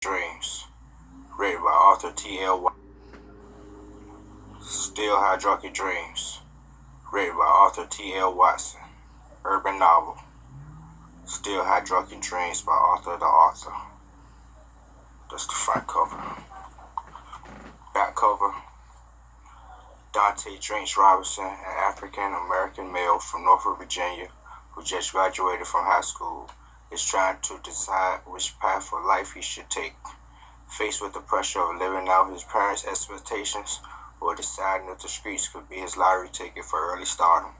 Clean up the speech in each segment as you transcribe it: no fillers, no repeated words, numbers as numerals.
Dreams, written by author T.L. Still High Drunken Dreams, written by author T.L. Watson. Urban novel. Still High Drunken Dreams by the author. That's the front cover. Back cover. Dante Drinks Robinson, an African-American male from Norfolk, Virginia, who just graduated from high school, is trying to decide which path for life he should take. Faced with the pressure of living out his parents' expectations or deciding if the streets could be his lottery ticket for early stardom,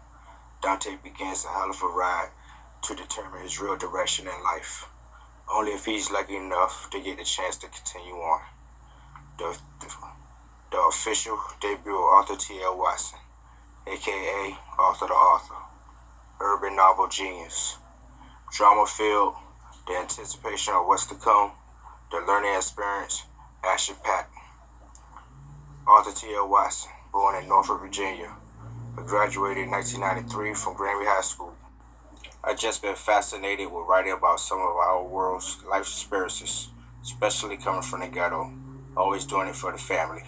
Dante begins a hell of a ride to determine his real direction in life, only if he's lucky enough to get the chance to continue on. The official debut of author T.L. Watson, a.k.a. author the author, urban novel genius, drama-filled, the anticipation of what's to come, the learning experience, action-packed. Author T.L. Watson, born in Norfolk, Virginia, graduated in 1993 from Granby High School. I've just been fascinated with writing about some of our world's life experiences, especially coming from the ghetto, always doing it for the family.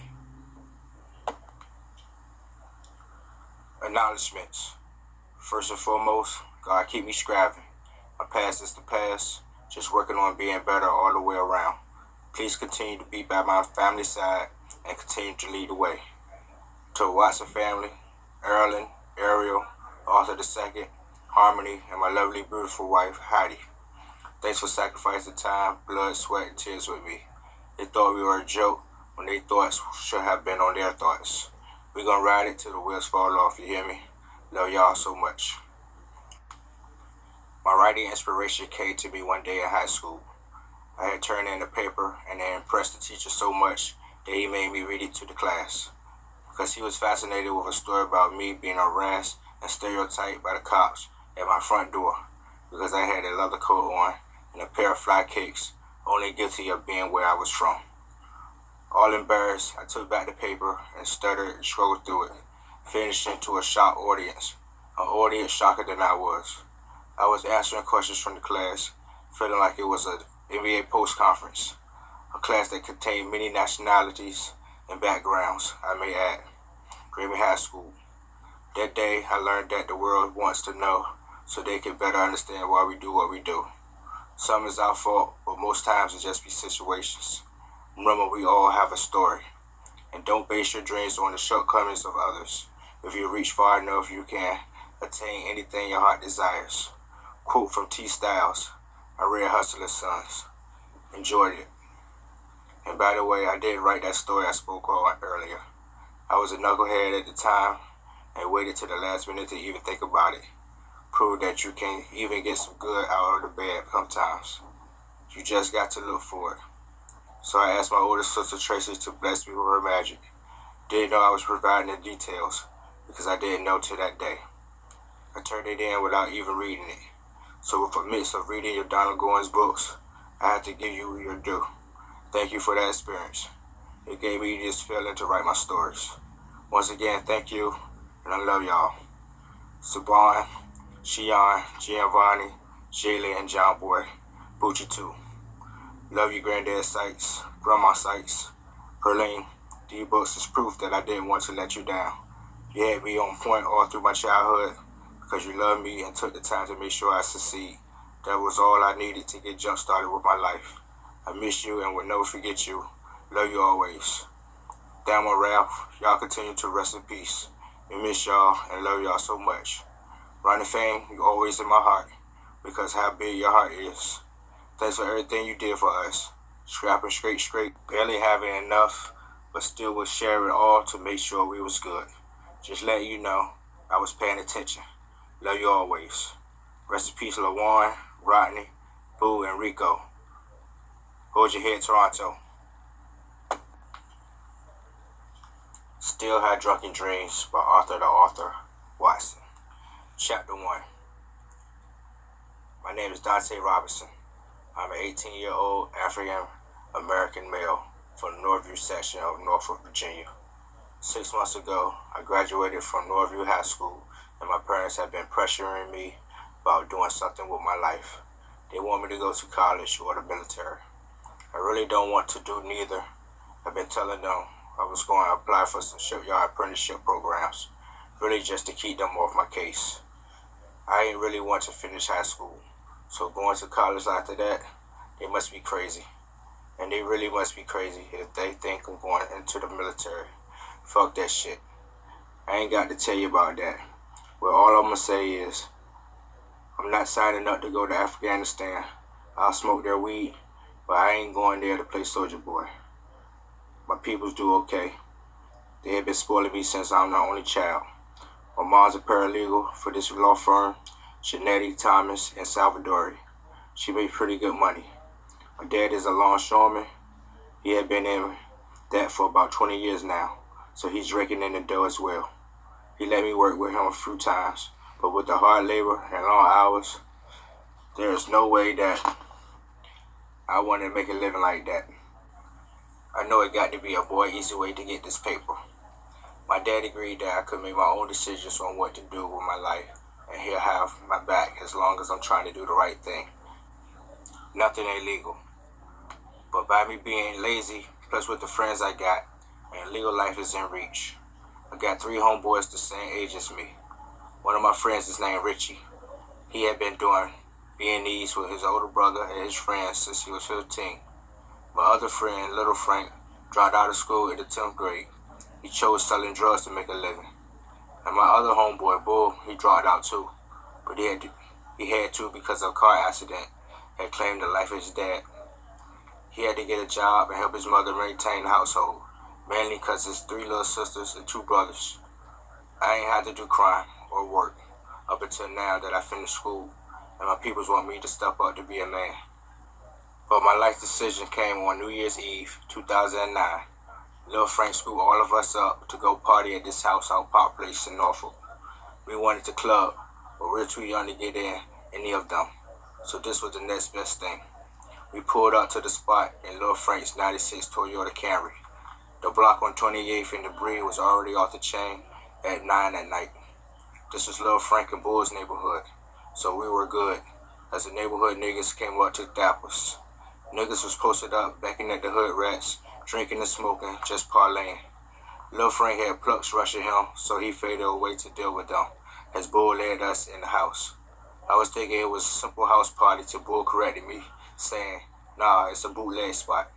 Acknowledgements. First and foremost, God keep me scribing. My past is the past, just working on being better all the way around. Please continue to be by my family side and continue to lead the way. To the Watson family, Erlen, Ariel, Arthur II, Harmony, and my lovely, beautiful wife, Heidi. Thanks for sacrificing time, blood, sweat, and tears with me. They thought we were a joke when their thoughts should have been on their thoughts. We're gonna ride it till the wheels fall off, you hear me? Love y'all so much. My writing inspiration came to me one day in high school. I had turned in a paper and it impressed the teacher so much that he made me read it to the class. Because he was fascinated with a story about me being harassed and stereotyped by the cops at my front door because I had a leather coat on and a pair of fly kicks, only guilty of being where I was from. All embarrassed, I took back the paper and stuttered and struggled through it, finishing to a shocked audience, an audience shocker than I was. I was answering questions from the class, feeling like it was an NBA post-conference, a class that contained many nationalities and backgrounds, I may add. Granby High School. That day, I learned that the world wants to know so they can better understand why we do what we do. Some is our fault, but most times it just be situations. Remember, we all have a story. And don't base your dreams on the shortcomings of others. If you reach far enough, you can attain anything your heart desires. Quote from T. Styles. I read Hustler's Sons. Enjoyed it. And by the way, I didn't write that story I spoke on earlier. I was a knucklehead at the time and waited till the last minute to even think about it. Proved that you can even get some good out of the bad sometimes. You just got to look for it. So I asked my older sister Tracy to bless me with her magic. Didn't know I was providing the details because I didn't know till that day. I turned it in without even reading it. So with a mix of reading your Donald Goins books, I had to give you your due. Thank you for that experience. It gave me this feeling to write my stories. Once again, thank you, and I love y'all. Saban, Shion, Giovanni, Jaylee, and John Boy, Bucci too. Love you, Granddad Sykes, Grandma Sykes, Perlene. These books is proof that I didn't want to let you down. You had me on point all through my childhood because you loved me and took the time to make sure I succeed. That was all I needed to get jump started with my life. I miss you and will never forget you. Love you always. Damn a Ralph, y'all continue to rest in peace. We miss y'all and love y'all so much. Ronnie Fame, you always in my heart because how big your heart is. Thanks for everything you did for us. Scrapping straight, barely having enough, but still was sharing all to make sure we was good. Just letting you know, I was paying attention. Love you always. Rest in peace, LaJuan, Rodney, Boo, and Rico. Hold your head, Toronto. Still High Drunken Dreams by author the author, Watson. Chapter 1. My name is Dante Robinson. I'm an 18-year-old African-American male from the Northview section of Norfolk, Virginia. 6 months ago, I graduated from Northview High School, and my parents have been pressuring me about doing something with my life. They want me to go to college or the military. I really don't want to do neither. I've been telling them I was going to apply for some shipyard apprenticeship programs, really just to keep them off my case. I ain't really want to finish high school, so going to college after that, they must be crazy. And they really must be crazy if they think I'm going into the military. Fuck that shit. I ain't got to tell you about that. Well, all I'm gonna say is, I'm not signing up to go to Afghanistan. I'll smoke their weed, but I ain't going there to play soldier boy. My peoples do okay. They have been spoiling me since I'm the only child. My mom's a paralegal for this law firm, Shanetti, Thomas, and Salvadori. She made pretty good money. My dad is a longshoreman. He had been in that for about 20 years now, so he's raking in the dough as well. He let me work with him a few times, but with the hard labor and long hours, there is no way that I want to make a living like that. I know it got to be a boy easy way to get this paper. My dad agreed that I could make my own decisions on what to do with my life, and he'll have my back as long as I'm trying to do the right thing. Nothing illegal. But by me being lazy, plus with the friends I got, and legal life is in reach. I got 3 homeboys the same age as me. One of my friends is named Richie. He had been doing B&Es with his older brother and his friends since he was 15. My other friend, Little Frank, dropped out of school in the 10th grade. He chose selling drugs to make a living. And my other homeboy, Bull, he dropped out too. But he had to because of a car accident had claimed the life of his dad. He had to get a job and help his mother maintain the household, mainly because his 3 little sisters and 2 brothers. I ain't had to do crime or work up until now that I finished school, and my peoples want me to step up to be a man. But my life decision came on New Year's Eve, 2009. Lil Frank screwed all of us up to go party at this house out Park Place in Norfolk. We wanted to club, but we were too young to get in any of them, so this was the next best thing. We pulled up to the spot in Lil Frank's 96 Toyota Camry. The block on 28th and Debris was already off the chain at 9 at night. This was Lil Frank and Bull's neighborhood, so we were good, as the neighborhood niggas came up to dap us. Niggas was posted up, backing at the hood rats, drinking and smoking, just parlaying. Lil Frank had plucks rushing him, so he faded away to deal with them, as Bull led us in the house. I was thinking it was a simple house party till Bull corrected me, saying, nah, it's a bootleg spot.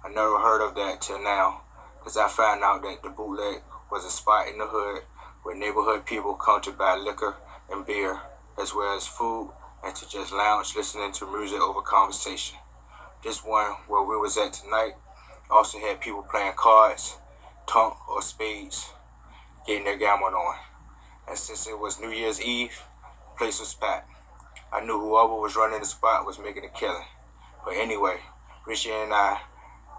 I never heard of that till now, because I found out that the bootleg was a spot in the hood where neighborhood people come to buy liquor and beer, as well as food, and to just lounge listening to music over conversation. This one, where we was at tonight, also had people playing cards, tonk, or spades, getting their gambling on. And since it was New Year's Eve, the place was packed. I knew whoever was running the spot was making a killing. But anyway, Richie and I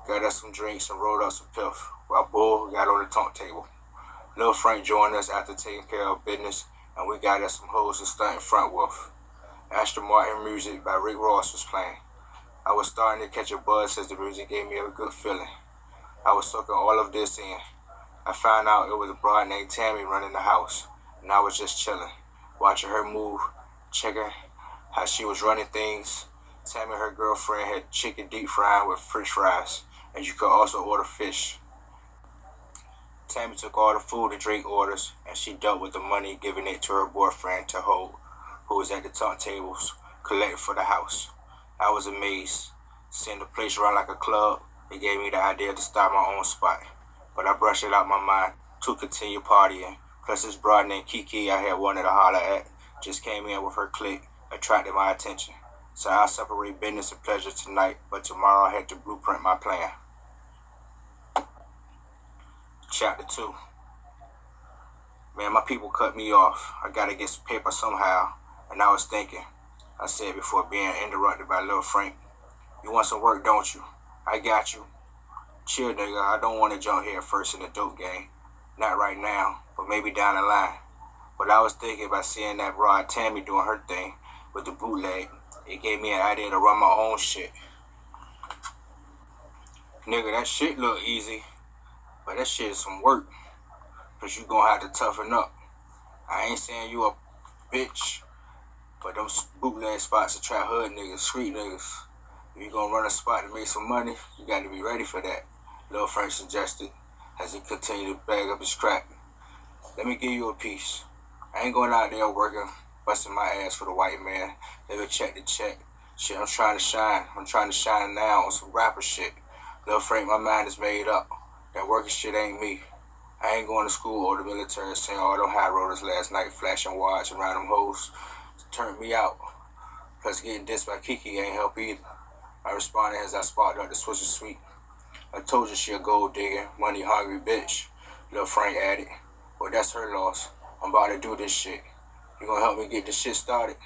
got us some drinks and rolled up some piff, while Bull got on the tonk table. Lil Frank joined us after taking care of business, and we got us some hoes to stunt in front with. Aston Martin music by Rick Ross was playing. I was starting to catch a buzz as the music gave me a good feeling. I was soaking all of this in. I found out it was a broad named Tammy running the house, and I was just chilling, watching her move, checking how she was running things. Tammy and her girlfriend had chicken deep fried with french fries, and you could also order fish. Tammy took all the food and drink orders, and she dealt with the money, giving it to her boyfriend to hold, who was at the top tables, collecting for the house. I was amazed. Seeing the place run like a club, it gave me the idea to start my own spot. But I brushed it out my mind to continue partying. Plus this broad named Kiki I had wanted to holler at just came in with her clique, attracted my attention. So I'll separate business and pleasure tonight, but tomorrow I had to blueprint my plan. Chapter 2. Man, my people cut me off. I gotta get some paper somehow. And I was thinking, I said before being interrupted by Lil Frank, you want some work, don't you? I got you. Chill, nigga, I don't want to jump head first in the dope game. Not right now, but maybe down the line. But I was thinking by seeing that broad Tammy doing her thing with the bootleg, it gave me an idea to run my own shit. Nigga, that shit look easy, but that shit is some work. Cause you gonna have to toughen up. I ain't saying you a bitch, but them bootleg spots attract hood niggas, street niggas. If you gonna run a spot to make some money, you got to be ready for that, Lil Frank suggested as he continued to bag up his crack. Let me give you a piece. I ain't going out there working, busting my ass for the white man, living check to check. Shit, I'm trying to shine. I'm trying to shine now on some rapper shit. Lil Frank, my mind is made up. That working shit ain't me. I ain't going to school or the military saying all them high rollers last night flashing watch around them hoes turned me out. Plus getting dissed by Kiki ain't help either. I responded as I sparked up the Swisher Sweet. I told you she a gold digging, money hungry bitch, Lil Frank added. Well, that's her loss. I'm about to do this shit. You gonna help me get this shit started?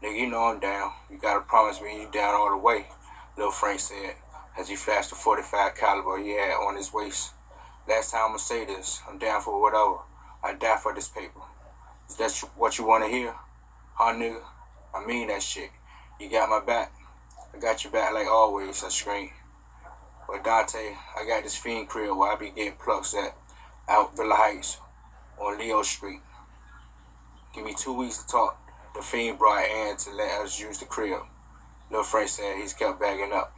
Nigga, you know I'm down. You gotta promise me you down all the way, Lil Frank said as he flashed the .45 caliber he had on his waist. Last time I'ma say this, I'm down for whatever. I die for this paper. Is that what you wanna hear? Huh, nigga? I mean that shit. You got my back? I got your back like always, I screamed. But Dante, I got this fiend crib where I be getting plucks at out Villa Heights on Leo Street. Give me 2 weeks to talk. The fiend brought Ann to let us use the crib. Lil Frank said he's kept bagging up.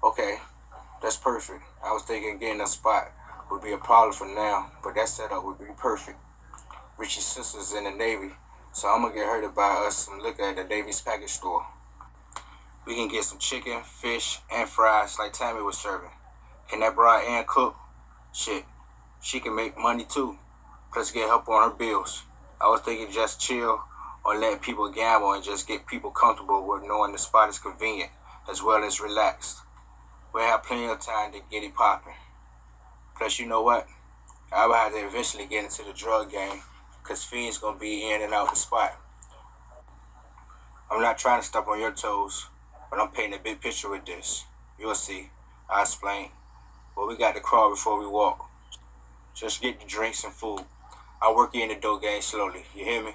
Okay, that's perfect. I was thinking getting a spot would be a problem for now, but that setup would be perfect. Richie's sister's in the Navy, so I'm gonna get her to buy us some liquor at the Navy's package store. We can get some chicken, fish, and fries like Tammy was serving. Can that broad Ann cook? Shit, she can make money too. Plus get help on her bills. I was thinking just chill or let people gamble and just get people comfortable with knowing the spot is convenient as well as relaxed. We'll have plenty of time to get it popping. Plus, you know what? I will have to eventually get into the drug game because fiends gonna be in and out the spot. I'm not trying to step on your toes, but I'm painting a big picture with this. You'll see. I explained. But we got to crawl before we walk. Just get the drinks and food. I'll work you in the dough game slowly. You hear me?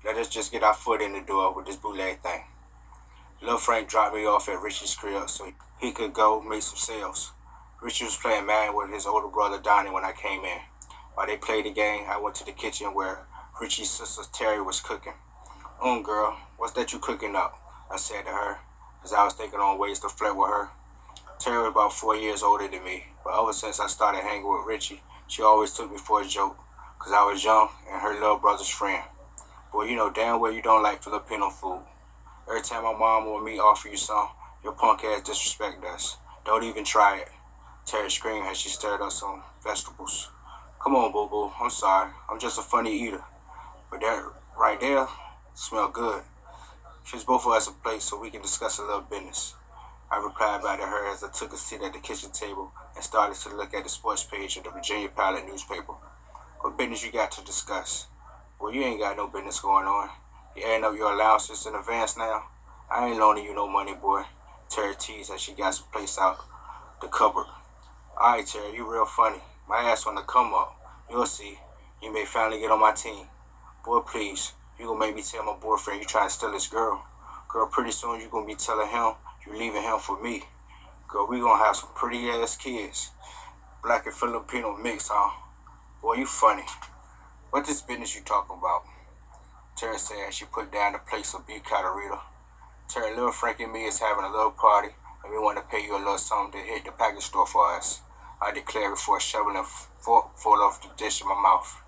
Let us just get our foot in the door with this bootleg thing. Lil Frank dropped me off at Richie's crib so he could go make some sales. Richie was playing Madden with his older brother Donnie when I came in. While they played the game, I went to the kitchen where Richie's sister Terry was cooking. Girl, what's that you cooking up? I said to her as I was thinking on ways to flirt with her. Terry was about 4 years older than me, but ever since I started hanging with Richie, she always took me for a joke because I was young and her little brother's friend. Boy, you know damn well you don't like Filipino food. Every time my mom or me offer you some, your punk ass disrespect us. Don't even try it. Terry screamed as she stirred up some vegetables. Come on, boo-boo. I'm sorry. I'm just a funny eater. But that right there smell good. Fix both of us a plate so we can discuss a little business. I replied back to her as I took a seat at the kitchen table and started to look at the sports page of the Virginia Pilot newspaper. What business you got to discuss? Well, you ain't got no business going on. You adding up your allowances in advance now? I ain't loaning you no money, boy. Terry teased as she got some plates out the cupboard. Alright, Terry, you real funny. My ass on the come up. You'll see. You may finally get on my team. Boy, please. You gonna make me tell my boyfriend you trying to steal this girl. Girl, pretty soon you gonna be telling him you leaving him for me. Girl, we gonna have some pretty ass kids. Black and Filipino mix, huh? Boy, you funny. What this business you talking about? Terry said as she put down the plates of beef catarita. Terry, Lil Frank and me is having a little party, and we want to pay you a little something to hit the package store for us. I declared before shoveling a fork full of the dish in my mouth.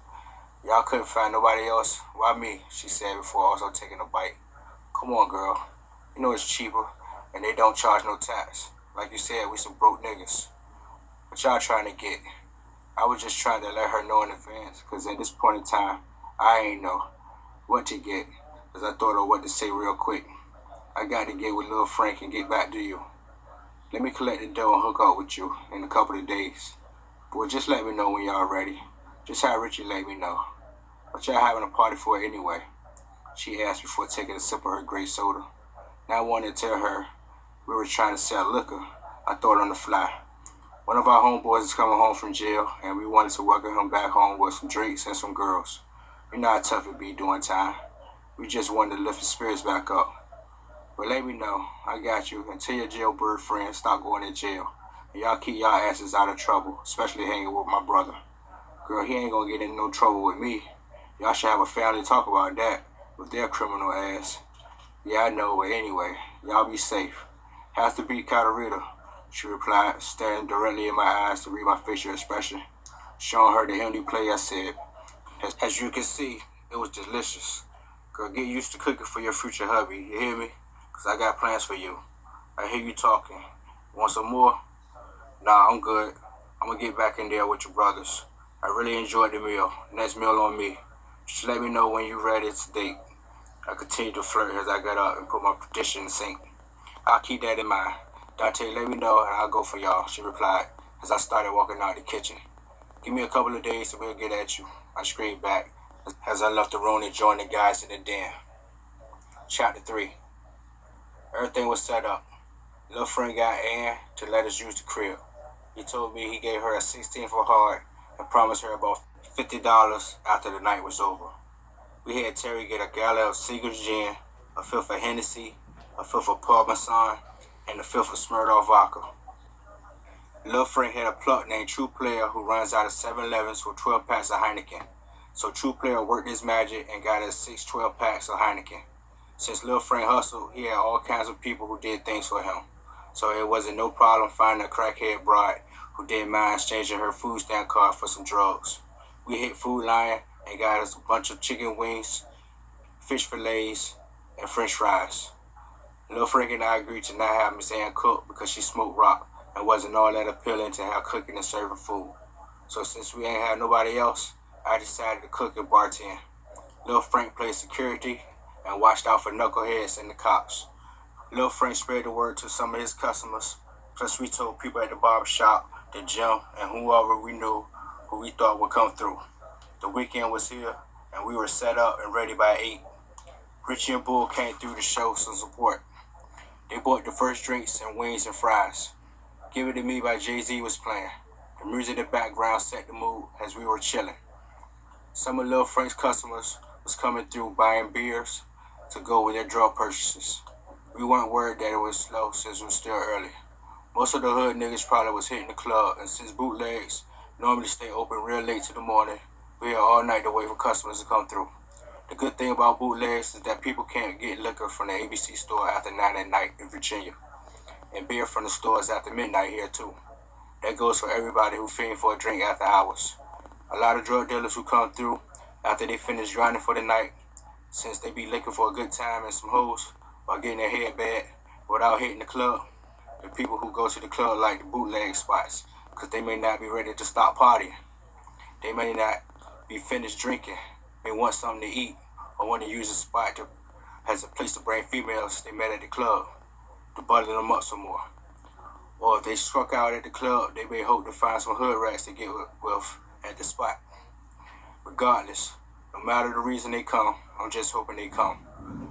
Y'all couldn't find nobody else? Why me? She said before also taking a bite. Come on, girl. You know it's cheaper, and they don't charge no tax. Like you said, we some broke niggas. What y'all trying to get? I was just trying to let her know in advance, because at this point in time, I ain't know what to get, because I thought of what to say real quick. I got to get with Lil Frank and get back to you. Let me collect the dough and hook up with you in a couple of days. Boy, just let me know when y'all ready. Just have Richie let me know. What y'all having a party for anyway? She asked before taking a sip of her gray soda. Now I wanted to tell her we were trying to sell liquor. I thought on the fly. One of our homeboys is coming home from jail, and we wanted to welcome him back home with some drinks and some girls. You know how tough it be doing time. We just wanted to lift his spirits back up. But let me know. I got you. And tell your jailbird friends stop going to jail. And y'all keep y'all asses out of trouble, especially hanging with my brother. Girl, he ain't gonna get in no trouble with me. Y'all should have a family talk about that with their criminal ass. Yeah, I know, but anyway, y'all be safe. Has to be Katarina, she replied, staring directly in my eyes to read my facial expression. Showing her the empty plate, I said, as you can see, it was delicious. Girl, get used to cooking for your future hubby, you hear me? Cause I got plans for you. I hear you talking. Want some more? Nah, I'm good. I'm gonna get back in there with your brothers. I really enjoyed the meal. Next meal on me. Just let me know when you're ready to date. I continued to flirt as I got up and put my petition in sync. I'll keep that in mind. Dante, let me know and I'll go for y'all, she replied as I started walking out the kitchen. Give me a couple of days and we'll get at you, I screamed back as I left the room and joined the guys in the den. Chapter 3. Everything was set up. Lil' friend got Ann to let us use the crib. He told me he gave her a 16 for hard and promised her about $50 after the night was over. We had Terry get a gallon of Seager's gin, a fifth of Hennessy, a fifth of Parmesan, and a fifth of Smirnoff vodka. Lil' Frank had a plug named True Player who runs out of 7-Elevens for 12 packs of Heineken. So True Player worked his magic and got us 6 12 packs of Heineken. Since Lil' Frank hustled, he had all kinds of people who did things for him. So it wasn't no problem finding a crackhead bride who didn't mind exchanging her food stamp card for some drugs. We hit Food Lion and got us a bunch of chicken wings, fish fillets, and french fries. Lil' Frank and I agreed to not have Miss Ann cook because she smoked rock and wasn't all that appealing to have cooking and serving food. So since we ain't had nobody else, I decided to cook and bartend. Lil' Frank played security and watched out for knuckleheads and the cops. Lil' Frank spread the word to some of his customers, plus we told people at the barber shop, the gym, and whoever we knew who we thought would come through. The weekend was here, and we were set up and ready by 8. Richie and Bull came through to show some support. They bought the first drinks and wings and fries. Give It To Me by Jay-Z was playing. The music in the background set the mood as we were chilling. Some of Lil' Frank's customers was coming through buying beers to go with their drug purchases. We weren't worried that it was slow since it was still early. Most of the hood niggas probably was hitting the club, and since bootlegs normally stay open real late to the morning, we had all night to wait for customers to come through. The good thing about bootlegs is that people can't get liquor from the ABC store after 9 at night in Virginia, and beer from the stores after midnight here too. That goes for everybody who fiend for a drink after hours. A lot of drug dealers who come through after they finish grinding for the night, since they be looking for a good time and some hoes while getting their head bad without hitting the club. The people who go to the club like the bootleg spots because they may not be ready to stop partying. They may not be finished drinking, may want something to eat, or want to use a spot as a place to bring females they met at the club to butter them up some more. Or if they struck out at the club, they may hope to find some hood rats to get with at the spot. Regardless, no matter the reason they come, I'm just hoping they come.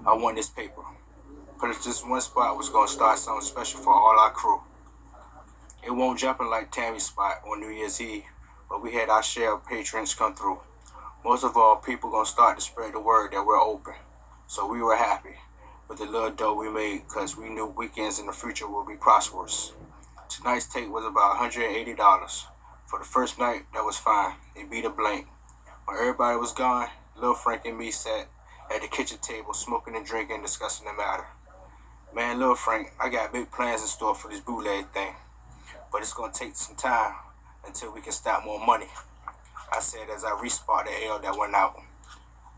I want this paper. But this one spot was going to start something special for all our crew. It won't jumping like Tammy's spot on New Year's Eve, but we had our share of patrons come through. Most of all, people going to start to spread the word that we're open. So we were happy with the little dough we made because we knew weekends in the future would be prosperous. Tonight's take was about $180. For the first night, that was fine. It beat a blank. When everybody was gone, Lil Frank and me sat at the kitchen table smoking and drinking and discussing the matter. Man, Lil Frank, I got big plans in store for this bootleg thing, but it's going to take some time until we can stack more money, I said as I re-sparked the L that went out.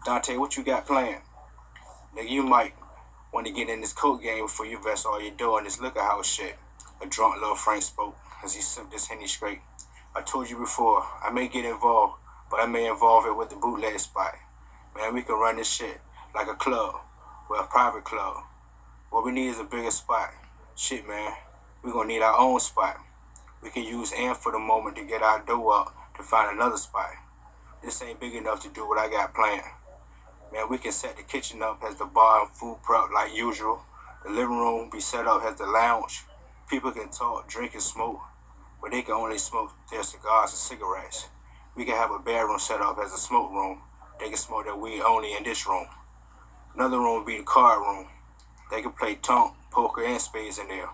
Dante, what you got planned? Nigga, you might want to get in this coke game before you invest all you're doing this liquor house shit. A drunk Lil Frank spoke as he sipped his Henny straight. I told you before, I may get involved, but I may involve it with the bootleg spot. Man, we can run this shit like a club, well, a private club. What we need is a bigger spot. Shit, man, we gonna need our own spot. We can use Ann for the moment to get our dough up to find another spot. This ain't big enough to do what I got planned. Man, we can set the kitchen up as the bar and food prep like usual. The living room be set up as the lounge. People can talk, drink, and smoke, but they can only smoke their cigars and cigarettes. We can have a bedroom set up as a smoke room. They can smoke their weed only in this room. Another room would be the card room. They can play tonk, poker, and spades in there.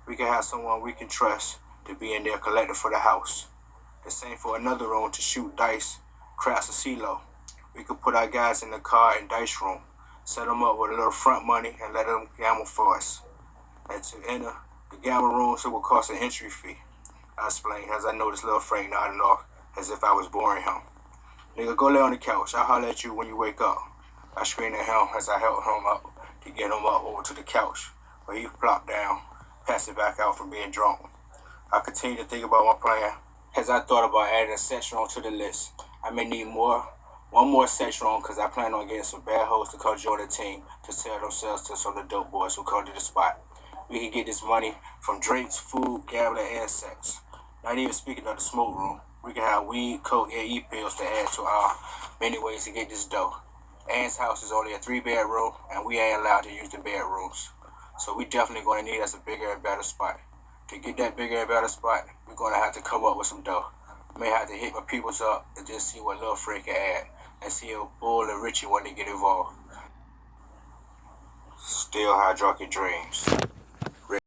We can have someone we can trust to be in there collecting for the house. The same for another room to shoot dice, craps, and CeeLo. We could put our guys in the card and dice room, set them up with a little front money, and let them gamble for us. and to enter the gamma rooms it will cost an entry fee. I explained as I noticed Lil Frank nodding off as if I was boring him. Nigga, go lay on the couch. I'll holler at you when you wake up. I screamed at him as I helped him up to get him up over to the couch, where he plopped down, passing back out from being drunk. I continued to think about my plan as I thought about adding a section onto the list. I may need one more section on because I plan on getting some bad hoes to come join the team to sell themselves to some of the dope boys who come to the spot. We can get this money from drinks, food, gambling, and sex. Not even speaking of the smoke room. We can have weed, coke, and e-pills to add to our many ways to get this dough. Ann's house is only a 3-bedroom, and we ain't allowed to use the bedrooms. So we definitely going to need us a bigger and better spot. To get that bigger and better spot, we're going to have to come up with some dough. May have to hit my peoples up and just see what Lil Frank can add, and see if Bull and Richie want to get involved. Still high drunken dreams.